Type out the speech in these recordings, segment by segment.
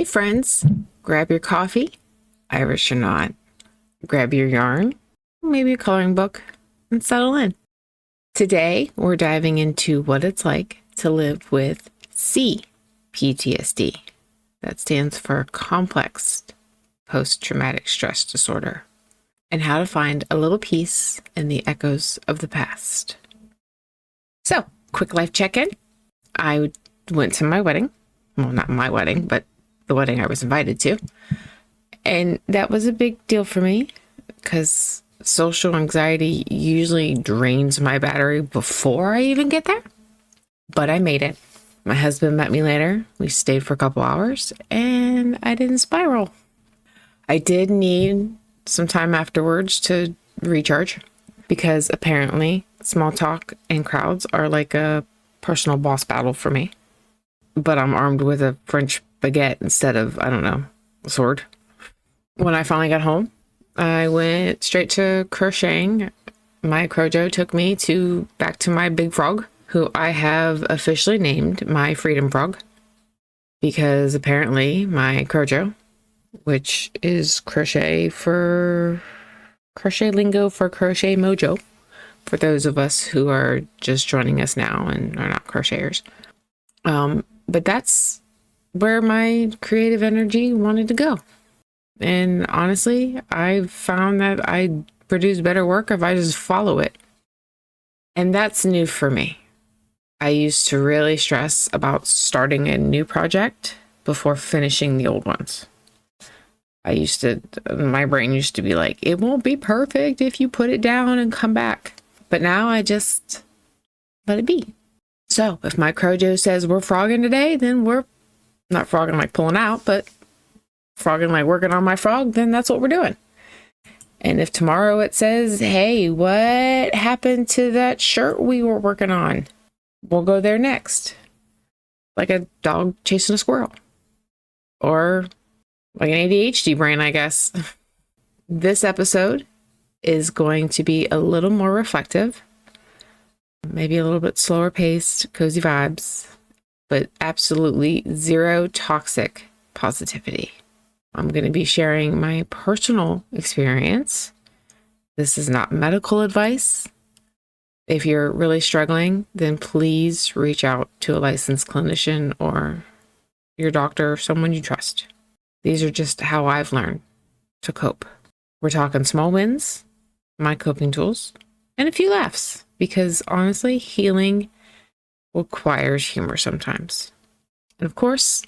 Hey friends, grab your coffee, Irish or not, grab your yarn, maybe a coloring book, and settle in. Today, we're diving into what it's like to live with CPTSD. That stands for Complex Post-Traumatic Stress Disorder, and how to find a little peace in the echoes of the past. So, quick life check-in. I went to my wedding. Well, not my wedding, but the wedding I was invited to. And that was a big deal for me because social anxiety usually drains my battery before I even get there. But I made it. My husband met me later. We stayed for a couple hours and I didn't spiral. I did need some time afterwards to recharge because apparently small talk and crowds are like a personal boss battle for me. But I'm armed with a French baguette instead of, a sword. When I finally got home, I went straight to crocheting. My Crochet took me back to my big frog, who I have officially named my freedom frog, because apparently my Crochet, which is crochet lingo for crochet mojo, for those of us who are just joining us now and are not crocheters. But that's where my creative energy wanted to go. And honestly, I've found that I produce better work if I just follow it. And that's new for me. I used to really stress about starting a new project before finishing the old ones. My brain used to be like, it won't be perfect if you put it down and come back. But now I just let it be. So if my Crochet says we're frogging today, then we're not frogging like pulling out, but frogging like working on my frog, then that's what we're doing. And if tomorrow it says, hey, what happened to that shirt we were working on? We'll go there next. Like a dog chasing a squirrel. Or like an ADHD brain, I guess. This episode is going to be a little more reflective. Maybe a little bit slower paced, cozy vibes, but absolutely zero toxic positivity. I'm going to be sharing my personal experience. This is not medical advice. If you're really struggling, then please reach out to a licensed clinician or your doctor or someone you trust. These are just how I've learned to cope. We're talking small wins, my coping tools, and a few laughs. Because honestly, healing requires humor sometimes. And of course,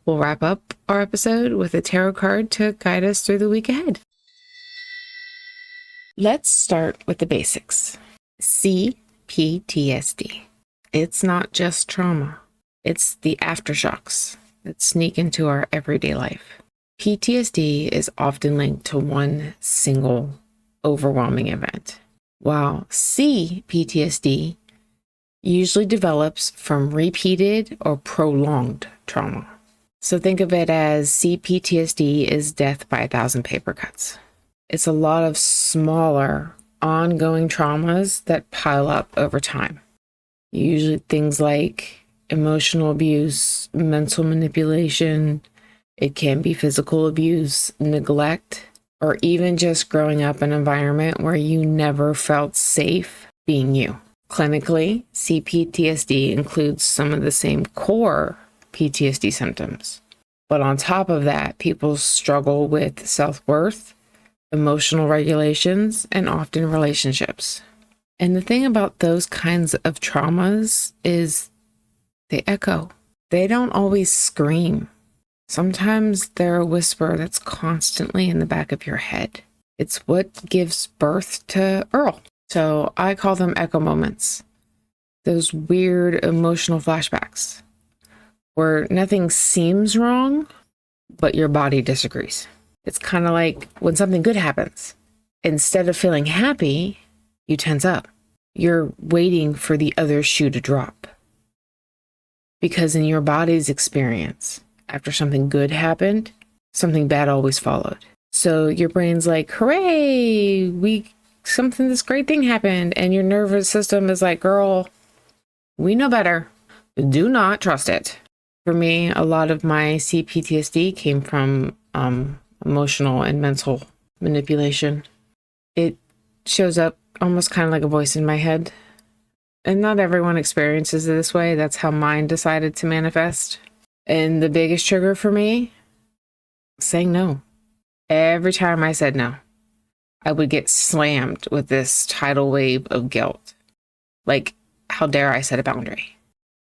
we'll wrap up our episode with a tarot card to guide us through the week ahead. Let's start with the basics. CPTSD. It's not just trauma. It's the aftershocks that sneak into our everyday life. PTSD is often linked to one single overwhelming event, while CPTSD usually develops from repeated or prolonged trauma. So think of it as CPTSD is death by 1,000 paper cuts. It's a lot of smaller, ongoing traumas that pile up over time. Usually things like emotional abuse, mental manipulation, it can be physical abuse, neglect, or even just growing up in an environment where you never felt safe being you. Clinically, CPTSD includes some of the same core PTSD symptoms. But on top of that, people struggle with self-worth, emotional regulations, and often relationships. And the thing about those kinds of traumas is they echo. They don't always scream. Sometimes they're a whisper that's constantly in the back of your head. It's what gives birth to Earl. So I call them echo moments. Those weird emotional flashbacks where nothing seems wrong, but your body disagrees. It's kind of like when something good happens. Instead of feeling happy, you tense up. You're waiting for the other shoe to drop. Because in your body's experience, after something good happened, something bad always followed. So your brain's like, hooray, this great thing happened. And your nervous system is like, girl, we know better. Do not trust it. For me, a lot of my CPTSD came from emotional and mental manipulation. It shows up almost kind of like a voice in my head. And not everyone experiences it this way. That's how mine decided to manifest. And the biggest trigger for me, saying no. Every time I said no, I would get slammed with this tidal wave of guilt. Like, how dare I set a boundary?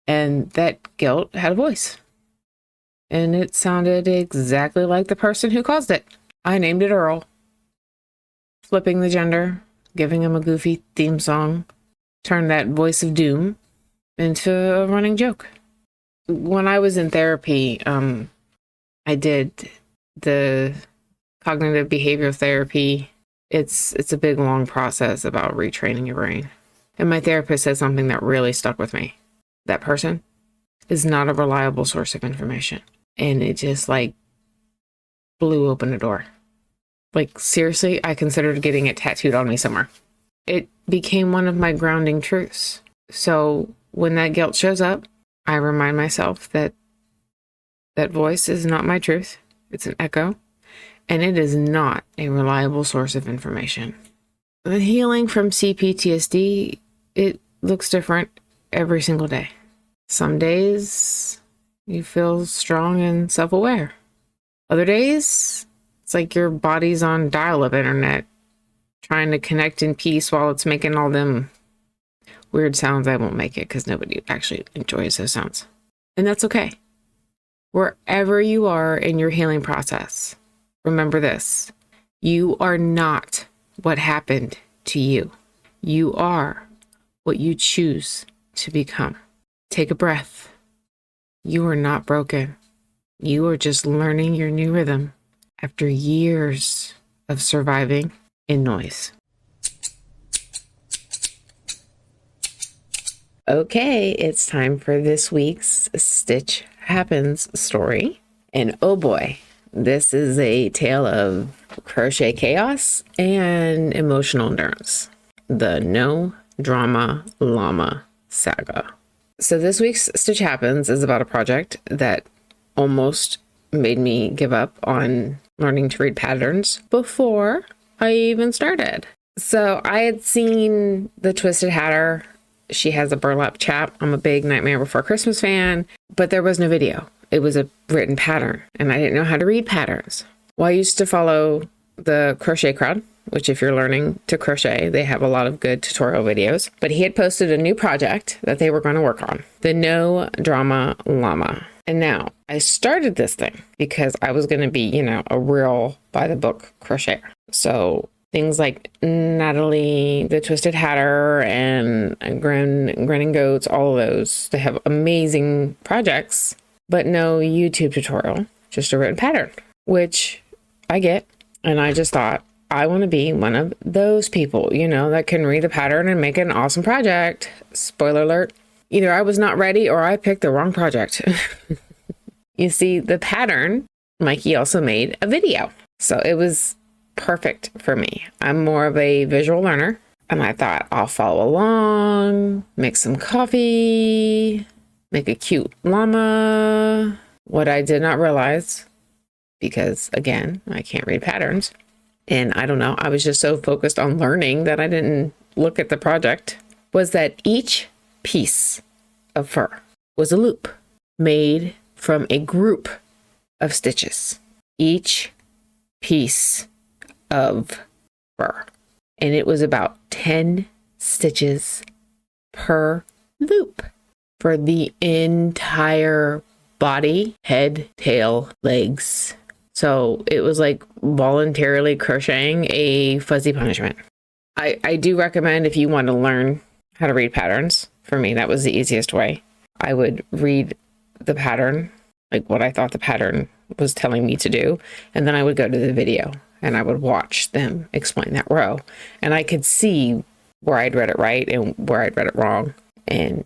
And that guilt had a voice. And it sounded exactly like the person who caused it. I named it Earl. Flipping the gender, giving him a goofy theme song, turned that voice of doom into a running joke. When I was in therapy, I did the cognitive behavioral therapy. It's a big, long process about retraining your brain. And my therapist said something that really stuck with me. That person is not a reliable source of information. And it just like blew open a door. Like, seriously, I considered getting it tattooed on me somewhere. It became one of my grounding truths. So when that guilt shows up, I remind myself that that voice is not my truth. It's an echo, and it is not a reliable source of information. The healing from CPTSD, it looks different every single day. Some days you feel strong and self-aware. Other days, it's like your body's on dial-up internet, trying to connect in peace while it's making all them weird sounds. I won't make it because nobody actually enjoys those sounds. And that's okay. Wherever you are in your healing process, remember this. You are not what happened to you. You are what you choose to become. Take a breath. You are not broken. You are just learning your new rhythm after years of surviving in noise. Okay, it's time for this week's Stitch Happens story. And oh boy, this is a tale of crochet chaos and emotional endurance. The No Drama Llama Saga. So this week's Stitch Happens is about a project that almost made me give up on learning to read patterns before I even started. So I had seen the Twisted Hatter. She has a burlap chap. I'm a big Nightmare Before Christmas fan, but there was no video. It was a written pattern, and I didn't know how to read patterns. Well, I used to follow the Crochet Crowd, which if you're learning to crochet, they have a lot of good tutorial videos. But he had posted a new project that they were going to work on, the No Drama Llama. And now I started this thing because I was going to be, a real by the book crocheter. So things like Natalie, the Twisted Hatter, and Grinning Goats, all of those, they have amazing projects, but no YouTube tutorial, just a written pattern, which I get. And I just thought, I want to be one of those people, that can read the pattern and make an awesome project. Spoiler alert. Either I was not ready or I picked the wrong project. You see, the pattern, Mikey also made a video. So it was perfect for me. I'm more of a visual learner. And I thought I'll follow along, make some coffee, make a cute llama. What I did not realize, because again, I can't read patterns. And I don't know, I was just so focused on learning that I didn't look at the project, was that each piece of fur was a loop made from a group of stitches. Each piece of fur. And it was about 10 stitches per loop for the entire body, head, tail, legs. So it was like voluntarily crocheting a fuzzy punishment. I do recommend if you want to learn how to read patterns. For me, that was the easiest way. I would read the pattern, like what I thought the pattern was telling me to do. And then I would go to the video and I would watch them explain that row. And I could see where I'd read it right and where I'd read it wrong and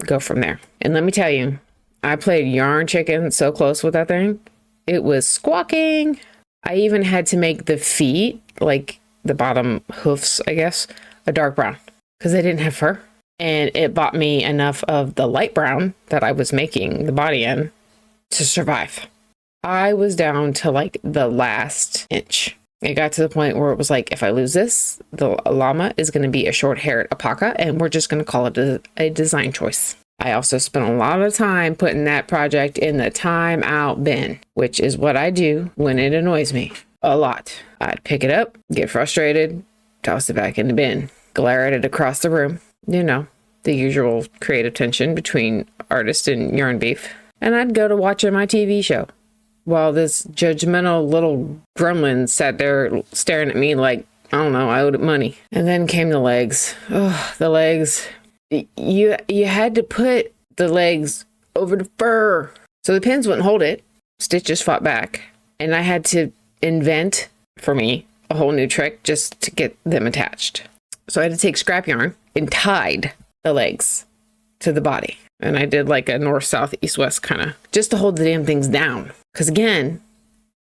go from there. And let me tell you, I played yarn chicken so close with that thing. It was squawking. I even had to make the feet, like the bottom hoofs, I guess, a dark brown because they didn't have fur. And it bought me enough of the light brown that I was making the body in to survive. I was down to like the last inch. It got to the point where it was like, if I lose this, the llama is going to be a short-haired alpaca, and we're just going to call it a design choice. I also spent a lot of time putting that project in the timeout bin, which is what I do when it annoys me a lot. I'd pick it up, get frustrated, toss it back in the bin, glare at it across the room. You know, the usual creative tension between artist and yarn beef. And I'd go to watching my TV show while this judgmental little gremlin sat there staring at me like, I don't know, I owed it money. And then came the legs. Oh, the legs. You had to put the legs over the fur. So the pins wouldn't hold it. Stitches fought back. And I had to invent, for me, a whole new trick just to get them attached. So I had to take scrap yarn and tied the legs to the body. And I did like a north, south, east, west kind of, just to hold the damn things down. Because again,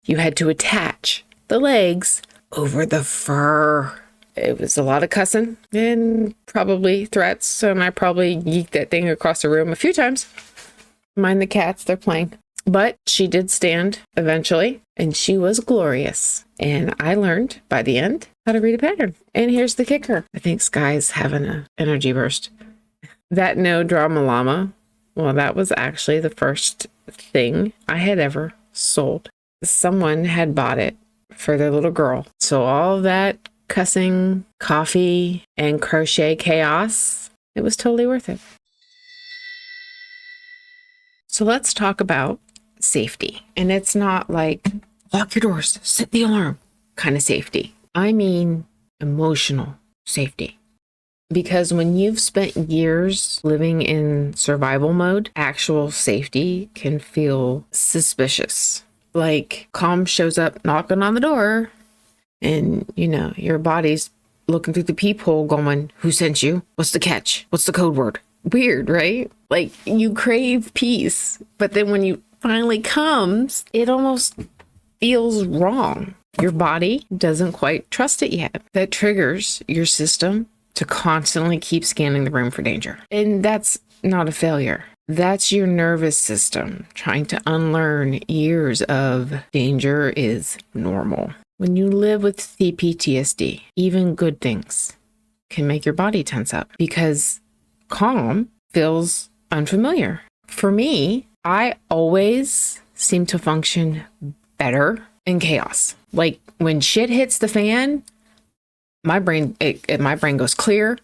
you had to attach the legs over the fur. It was a lot of cussing and probably threats. And I probably yeeked that thing across the room a few times. Mind the cats, they're playing. But she did stand eventually, and she was glorious. And I learned by the end how to read a pattern. And here's the kicker. I think Sky's having an energy burst. That no drama llama, well, that was actually the first thing I had ever sold. Someone had bought it for their little girl. So all that cussing, coffee, and crochet chaos, it was totally worth it. So let's talk about safety. And it's not like lock your doors, set the alarm kind of safety. I mean emotional safety. Because when you've spent years living in survival mode, actual safety can feel suspicious. Like calm shows up knocking on the door and, you know, your body's looking through the peephole going, who sent you? What's the catch? What's the code word? Weird, right? Like you crave peace, but then when you finally comes, it almost feels wrong. Your body doesn't quite trust it yet. That triggers your system to constantly keep scanning the room for danger. And that's not a failure. That's your nervous system trying to unlearn years of danger is normal. When you live with CPTSD, even good things can make your body tense up because calm feels unfamiliar. For me, I always seem to function better in chaos. Like when shit hits the fan, my brain goes clear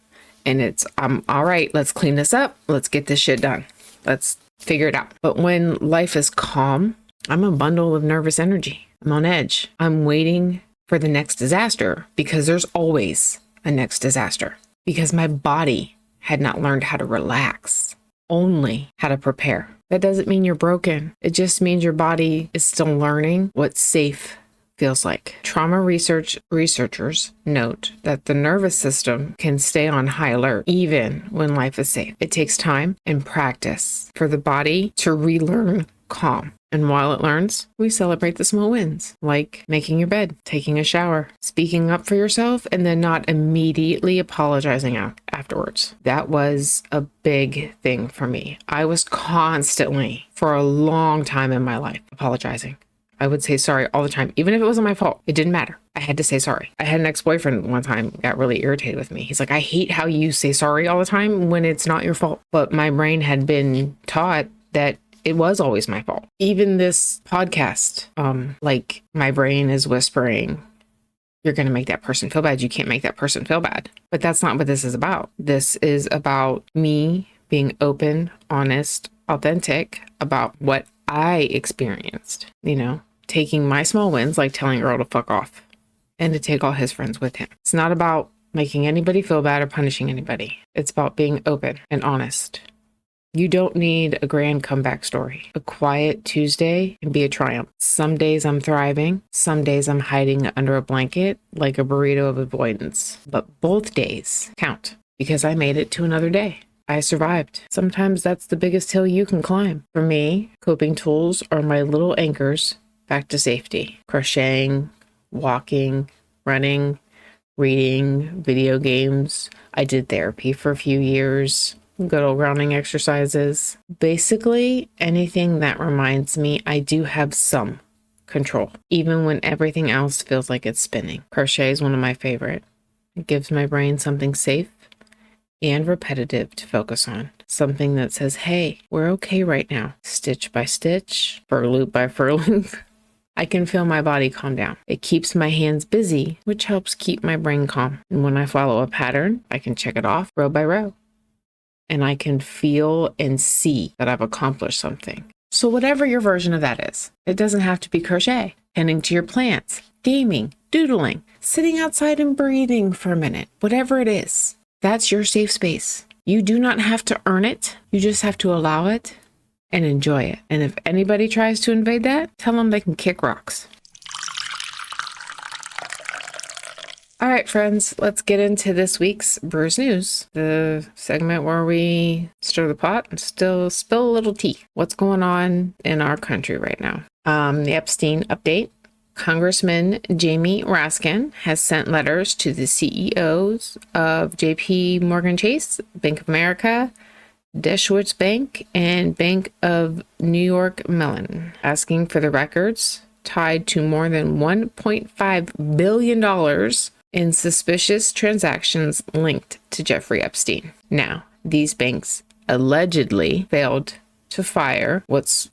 and I'm all right, let's clean this up. Let's get this shit done. Let's figure it out. But when life is calm, I'm a bundle of nervous energy. I'm on edge. I'm waiting for the next disaster because there's always a next disaster because my body had not learned how to relax, only how to prepare. That doesn't mean you're broken. It just means your body is still learning what safe feels like. Trauma researchers note that the nervous system can stay on high alert even when life is safe. It takes time and practice for the body to relearn calm. And while it learns, we celebrate the small wins, like making your bed, taking a shower, speaking up for yourself, and then not immediately apologizing afterwards. That was a big thing for me. I was constantly, for a long time in my life, apologizing. I would say sorry all the time, even if it wasn't my fault. It didn't matter. I had to say sorry. I had an ex-boyfriend one time got really irritated with me. He's like, I hate how you say sorry all the time when it's not your fault. But my brain had been taught that it was always my fault. Even this podcast, like my brain is whispering, you're going to make that person feel bad. You can't make that person feel bad. But that's not what this is about. This is about me being open, honest, authentic about what I experienced, you know, taking my small wins, like telling Earl to fuck off and to take all his friends with him. It's not about making anybody feel bad or punishing anybody. It's about being open and honest. You don't need a grand comeback story. A quiet Tuesday can be a triumph. Some days I'm thriving. Some days I'm hiding under a blanket like a burrito of avoidance. But both days count because I made it to another day. I survived. Sometimes that's the biggest hill you can climb. For me, coping tools are my little anchors back to safety. Crocheting, walking, running, reading, video games. I did therapy for a few years. good old grounding exercises. Basically, anything that reminds me I do have some control, even when everything else feels like it's spinning. Crochet is one of my favorite. It gives my brain something safe and repetitive to focus on. Something that says, hey, we're okay right now. Stitch by stitch, fur loop by fur loop. I can feel my body calm down. It keeps my hands busy, which helps keep my brain calm. And when I follow a pattern, I can check it off row by row. And I can feel and see that I've accomplished something. So whatever your version of that is, it doesn't have to be crochet, tending to your plants, gaming, doodling, sitting outside and breathing for a minute, whatever it is, that's your safe space. You do not have to earn it. You just have to allow it and enjoy it. And if anybody tries to invade that, tell them they can kick rocks. All right, friends, let's get into this week's Brews News, the segment where we stir the pot and still spill a little tea. What's going on in our country right now? The Epstein update. Congressman Jamie Raskin has sent letters to the CEOs of JP Morgan Chase, Bank of America, Deschutes Bank, and Bank of New York Mellon, asking for the records tied to more than $1.5 billion in suspicious transactions linked to Jeffrey Epstein. Now, these banks allegedly failed to file what's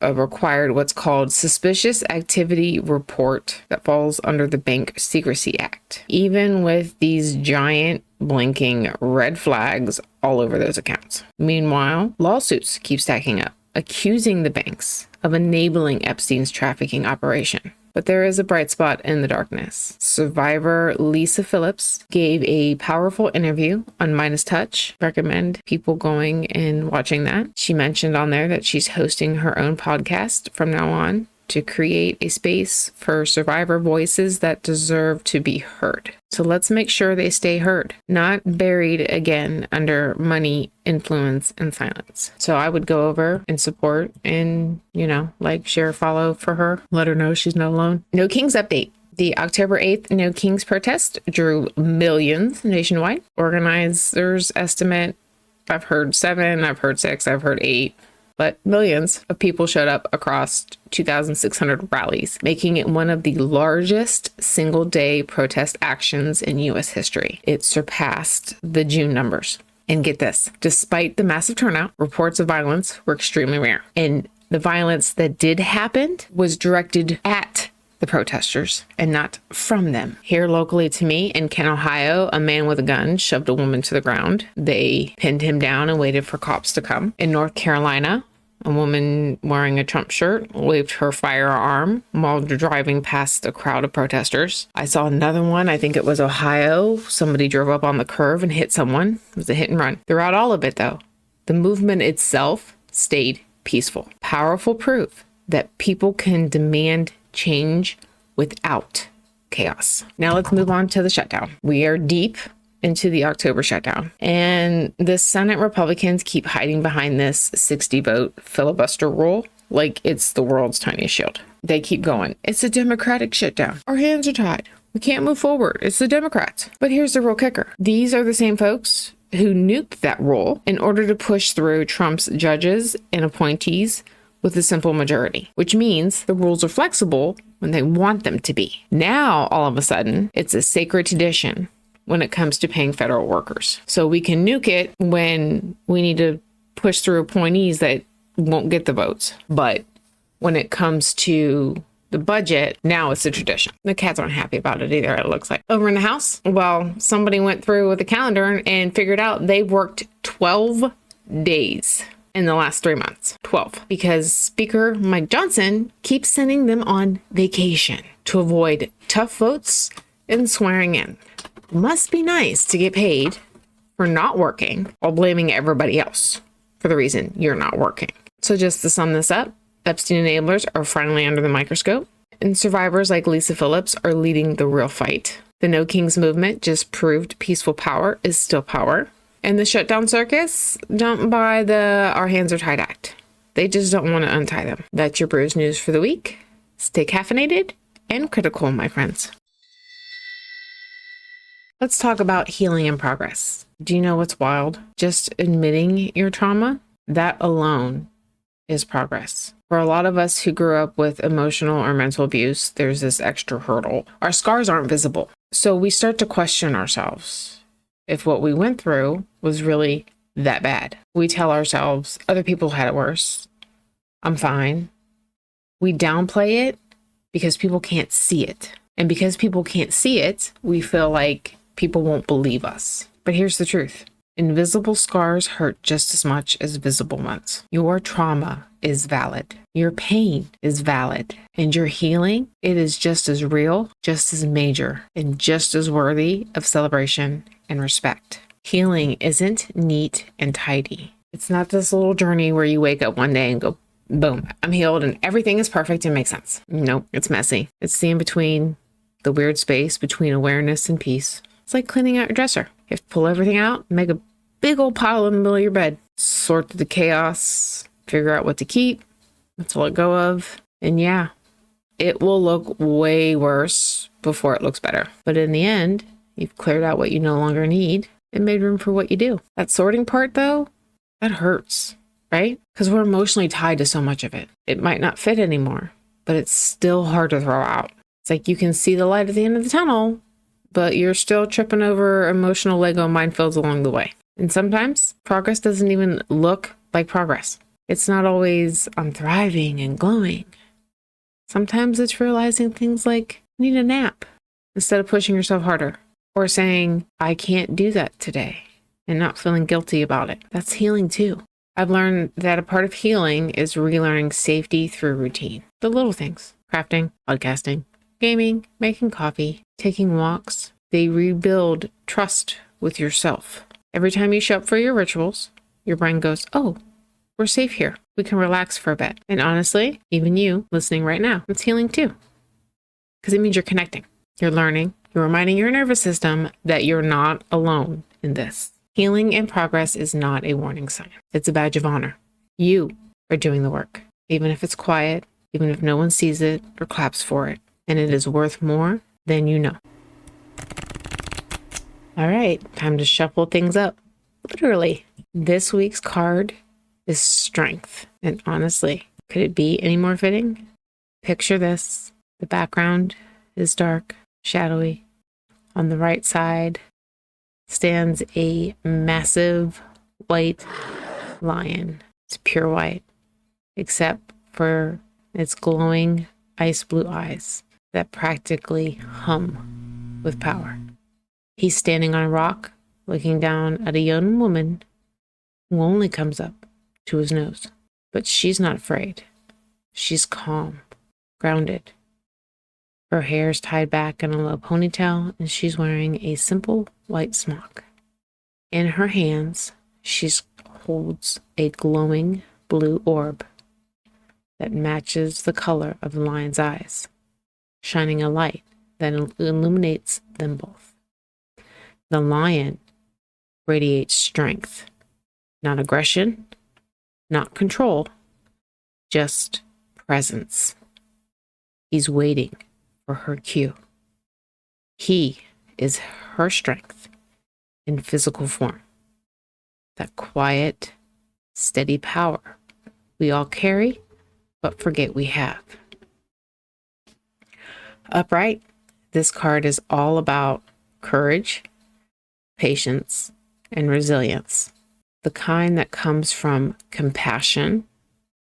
called suspicious activity report that falls under the Bank Secrecy Act, even with these giant blinking red flags all over those accounts. Meanwhile, lawsuits keep stacking up, accusing the banks of enabling Epstein's trafficking operation. But there is a bright spot in the darkness. Survivor Lisa Phillips gave a powerful interview on Midas Touch. Recommend people going and watching that. She mentioned on there that she's hosting her own podcast from now on to create a space for survivor voices that deserve to be heard. So let's make sure they stay heard, not buried again under money, influence, and silence. So I would go over and support and, like, share, follow for her. Let her know she's not alone. No Kings update. The October 8th No Kings protest drew millions nationwide. Organizers estimate, I've heard 7, I've heard 6, I've heard 8. But millions of people showed up across 2,600 rallies, making it one of the largest single-day protest actions in U.S. history. It surpassed the June numbers. And get this, despite the massive turnout, reports of violence were extremely rare. And the violence that did happen was directed at the protesters and not from them. Here locally to me in Kent, Ohio, a man with a gun shoved a woman to the ground. They pinned him down and waited for cops to come. In North Carolina, a woman wearing a Trump shirt waved her firearm while driving past a crowd of protesters. I saw another one, I think it was Ohio. Somebody drove up on the curve and hit someone. It was a hit and run. Throughout all of it, though, the movement itself stayed peaceful. Powerful proof that people can demand change without chaos. Now let's move on to the shutdown. We are deep into the October shutdown, and the Senate Republicans keep hiding behind this 60-vote filibuster rule like it's the world's tiniest shield. They keep going, it's a Democratic shutdown. Our hands are tied. We can't move forward. It's the Democrats. But here's the real kicker. These are the same folks who nuked that rule in order to push through Trump's judges and appointees with a simple majority, which means the rules are flexible when they want them to be. Now, all of a sudden, it's a sacred tradition when it comes to paying federal workers. So we can nuke it when we need to push through appointees that won't get the votes. But when it comes to the budget, now it's a tradition. The cats aren't happy about it either, it looks like. Over in the House, well, somebody went through with a calendar and figured out they've worked 12 days in the last 3 months. 12. Because Speaker Mike Johnson keeps sending them on vacation to avoid tough votes and swearing in. Must be nice to get paid for not working while blaming everybody else for the reason you're not working. So just to sum this up, Epstein enablers are finally under the microscope, and survivors like Lisa Phillips are leading the real fight. The No Kings movement just proved peaceful power is still power. And the shutdown circus, don't buy the our hands are tied act. They just don't want to untie them. That's your Brews News for the week. Stay caffeinated and critical, my friends. Let's talk about healing in progress. Do you know what's wild? Just admitting your trauma, that alone is progress. For a lot of us who grew up with emotional or mental abuse, there's this extra hurdle. Our scars aren't visible. So we start to question ourselves if what we went through was really that bad. We tell ourselves other people had it worse. I'm fine. We downplay it because people can't see it. And because people can't see it, we feel like people won't believe us. But here's the truth. Invisible scars hurt just as much as visible ones. Your trauma is valid. Your pain is valid. And your healing, it is just as real, just as major, and just as worthy of celebration and respect. Healing isn't neat and tidy. It's not this little journey where you wake up one day and go, boom, I'm healed and everything is perfect and makes sense. Nope, it's messy. It's the in-between, the weird space between awareness and peace. It's like cleaning out your dresser. You have to pull everything out, make a big old pile in the middle of your bed, sort through the chaos, figure out what to keep, what to let go of. And yeah, it will look way worse before it looks better. But in the end, you've cleared out what you no longer need and made room for what you do. That sorting part though, that hurts, right? Because we're emotionally tied to so much of it. It might not fit anymore, but it's still hard to throw out. It's like you can see the light at the end of the tunnel, but you're still tripping over emotional Lego minefields along the way. And sometimes progress doesn't even look like progress. It's not always I'm thriving and glowing. Sometimes it's realizing things like I need a nap instead of pushing yourself harder, or saying I can't do that today and not feeling guilty about it. That's healing too. I've learned that a part of healing is relearning safety through routine. The little things, crafting, podcasting, gaming, making coffee, taking walks, they rebuild trust with yourself. Every time you show up for your rituals, your brain goes, oh, we're safe here. We can relax for a bit. And honestly, even you listening right now, it's healing too. Because it means you're connecting, you're learning, you're reminding your nervous system that you're not alone in this. Healing in progress is not a warning sign. It's a badge of honor. You are doing the work, even if it's quiet, even if no one sees it or claps for it. And it is worth more than you know. All right, time to shuffle things up. Literally, this week's card is strength. And honestly, could it be any more fitting? Picture this. The background is dark, shadowy. On the right side stands a massive white lion. It's pure white, except for its glowing ice blue eyes that practically hum with power. He's standing on a rock, looking down at a young woman who only comes up to his nose. But she's not afraid. She's calm, grounded. Her hair is tied back in a low ponytail, and she's wearing a simple white smock. In her hands, she holds a glowing blue orb that matches the color of the lion's eyes, shining a light that illuminates them both. The lion radiates strength, not aggression, not control, just presence. He's waiting for her cue. He is her strength in physical form. That quiet, steady power we all carry, but forget we have. Upright, this card is all about courage, patience, and resilience. The kind that comes from compassion,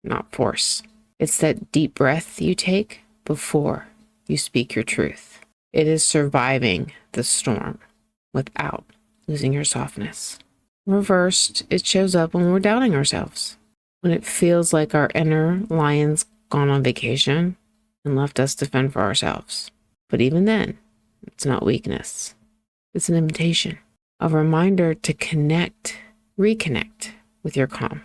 not force. It's that deep breath you take before you speak your truth. It is surviving the storm without losing your softness. Reversed, it shows up when we're doubting ourselves, when it feels like our inner lion's gone on vacation and left us to fend for ourselves. But even then, it's not weakness. It's an invitation, a reminder to reconnect with your calm.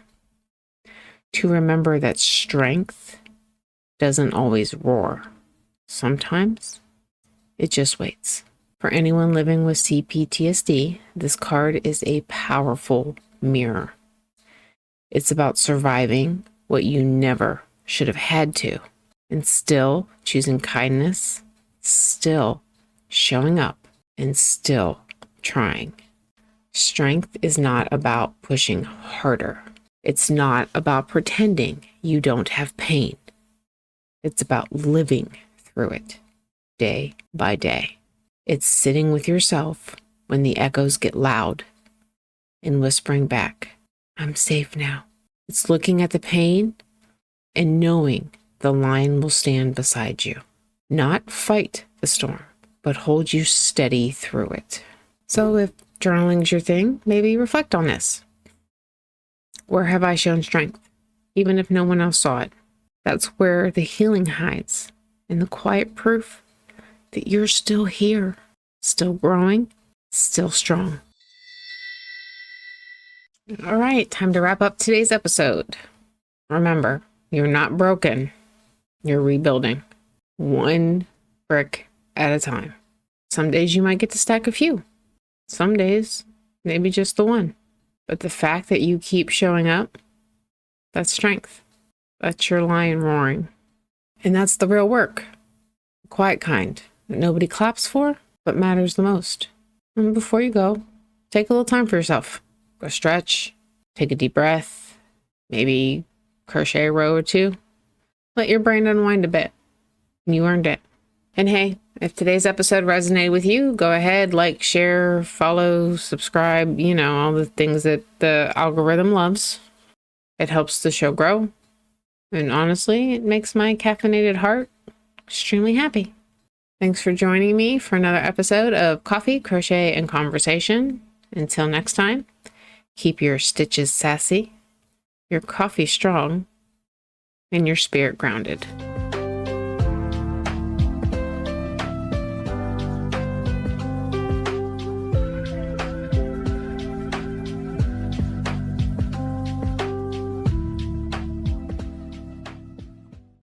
To remember that strength doesn't always roar. Sometimes it just waits. For anyone living with CPTSD, this card is a powerful mirror. It's about surviving what you never should have had to, and still choosing kindness, still showing up, and still trying. Strength is not about pushing harder. It's not about pretending you don't have pain. It's about living through it day by day. It's sitting with yourself when the echoes get loud and whispering back, I'm safe now. It's looking at the pain and knowing the lion will stand beside you. Not fight the storm, but hold you steady through it. So if journaling's your thing, maybe reflect on this. Where have I shown strength, even if no one else saw it? That's where the healing hides, in the quiet proof that you're still here, still growing, still strong. All right, time to wrap up today's episode. Remember, you're not broken. You're rebuilding, one brick at a time. Some days you might get to stack a few. Some days, maybe just the one. But the fact that you keep showing up, that's strength. That's your lion roaring. And that's the real work. The quiet kind that nobody claps for, but matters the most. And before you go, take a little time for yourself. Go stretch, take a deep breath, maybe crochet a row or two. Let your brain unwind a bit. You earned it. And hey, if today's episode resonated with you, go ahead, like, share, follow, subscribe, all the things that the algorithm loves. It helps the show grow. And honestly, it makes my caffeinated heart extremely happy. Thanks for joining me for another episode of Coffee, Crochet, and Conversation. Until next time, keep your stitches sassy, your coffee strong, and your spirit grounded.